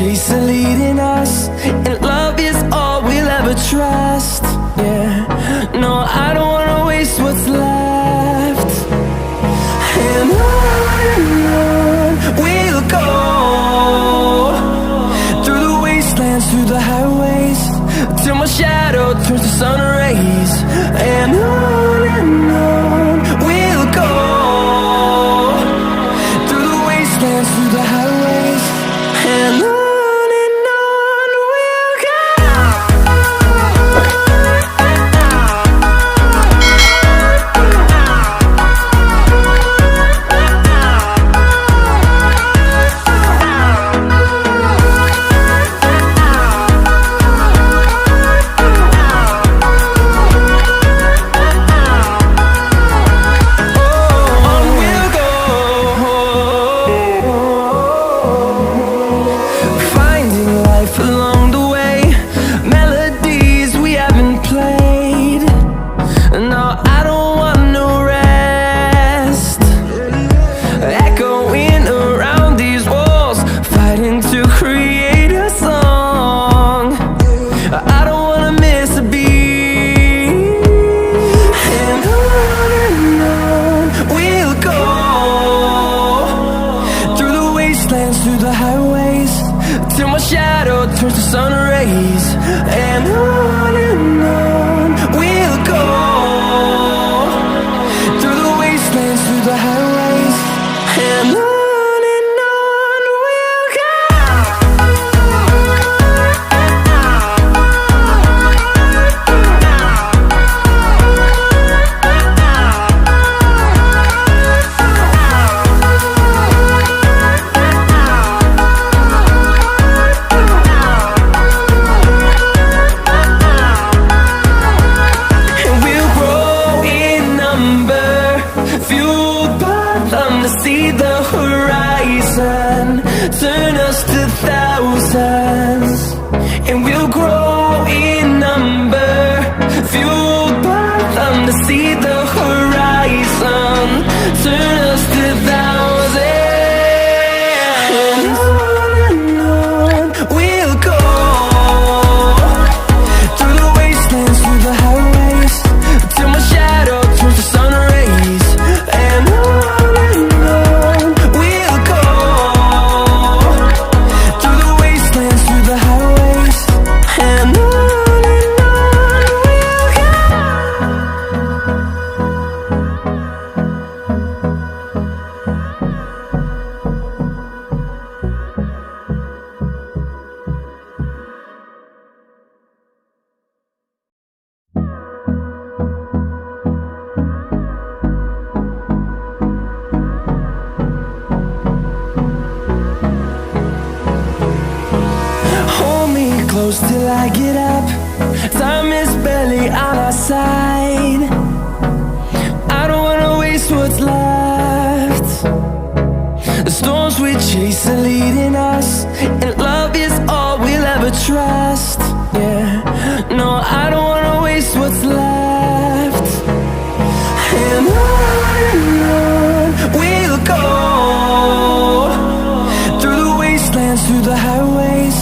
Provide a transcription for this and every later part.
chase are leading us, and love is all we'll ever trust. Yeah, no, I don't wanna waste what's left. And on we'll go, through the wastelands, through the highways, till my shadow turns to sun rays. And on we'll go, through the wastelands, through the highways, and on we'll go. Through the highways, till my shadow turns to sun rays. And on we'll go, through the wastelands, through the highways, and on we'll go. See the horizon, turn us to thousands, and we'll grow in number, fueled by them. To see the horizon, turn us to thousands, and on we'll go, through the wastelands, through the highways, till my shadow turns to sun rays. And close till I get up, time is barely on our side. I don't wanna waste what's left. The storms we chase are leading us, and love is all we'll ever trust. Yeah, no, I don't wanna waste what's left. And on we'll go, through the wastelands, through the highways,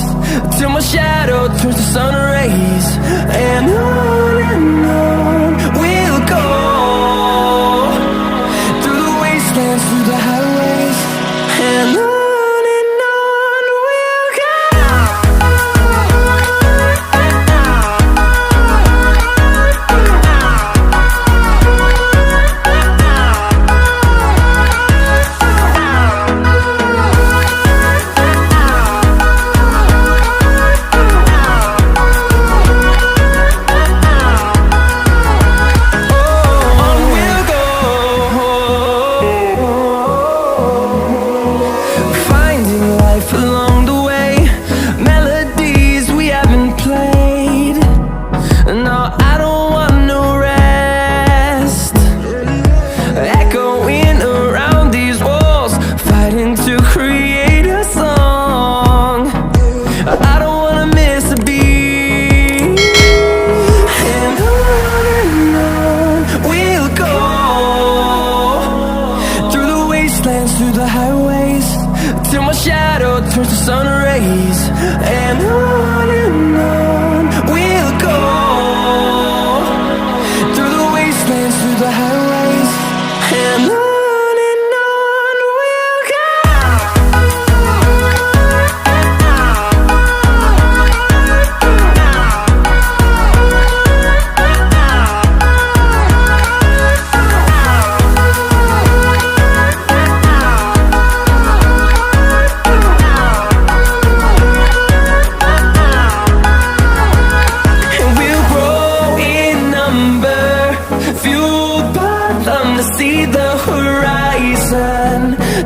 till my shadow turns to sun rays. And on we'll go, through the wastelands, through the highways, and on we'll go. till my shadow turns to sun rays. And on we'll go, through the wastelands, through the highways. And on we'll go. See the horizon,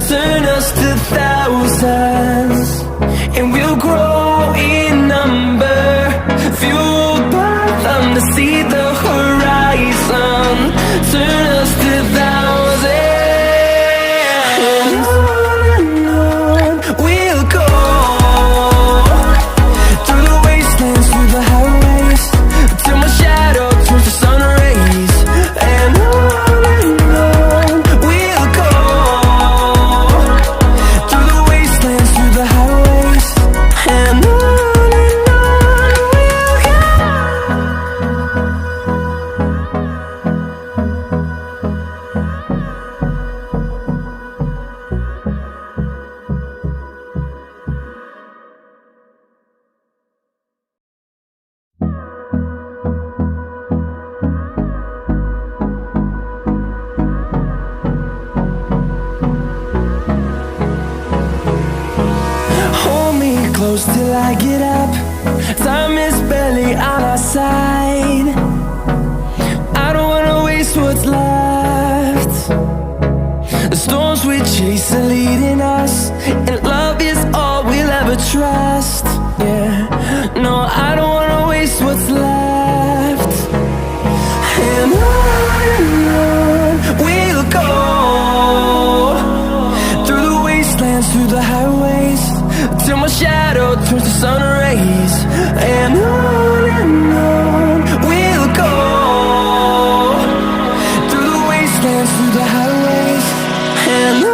turn us to thousands, and we'll grow in number, fueled by them. To see the horizon, turn us to thousands, and on we'll go, through the wastelands, through the highways, till my shadow turns to sun rays. And close till I get up. Time is barely on our side. I don't wanna waste what's left. The storms we chase are leading us, and love is all we'll ever trust. Yeah, no, I don't wanna waste what's left. And on we'll go, through the wastelands, through the highways, till my shadow turns to sun rays. And on we'll go, through the wastelands, through the highways. And on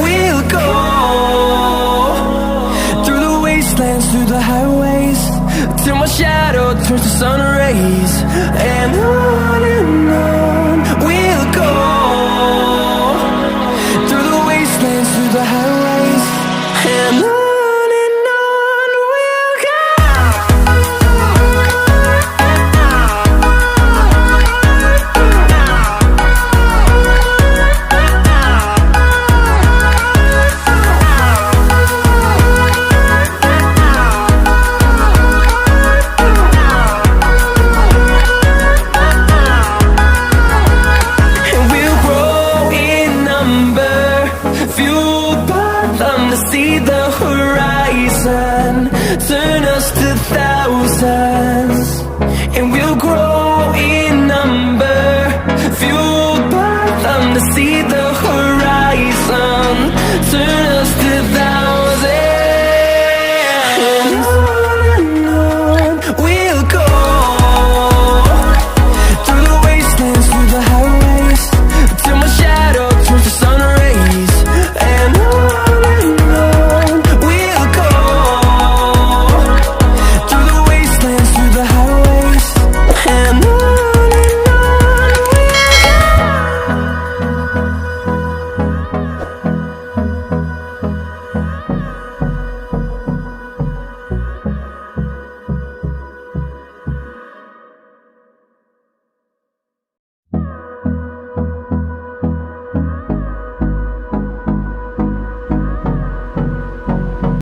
we'll go. Through the highways, till my shadow turns to sun rays. And on we'll go, through the wastelands, through the highways. And on we'll go. See the horizon, turn us to thousands, and we'll grow in number, fueled by them. To see the